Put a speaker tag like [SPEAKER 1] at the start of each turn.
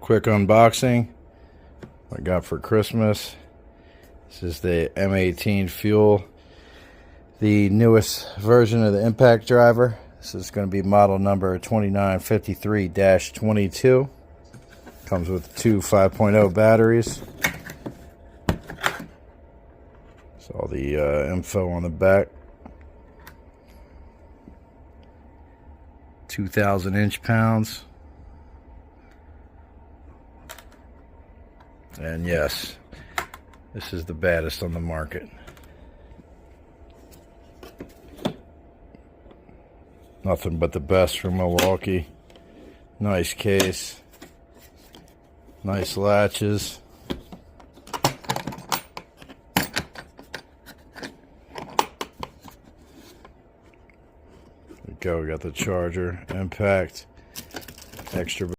[SPEAKER 1] quick unboxing. What I got for Christmas. This is the M18 Fuel, the newest version of the impact driver. This is going to be model number 2953-22. Comes with two 5.0 batteries. That's all the info on the back. 2,000 inch-pounds. And yes, this is the baddest on the market. Nothing but the best from Milwaukee. Nice case. Nice latches. There we go, we got the charger, impact, extra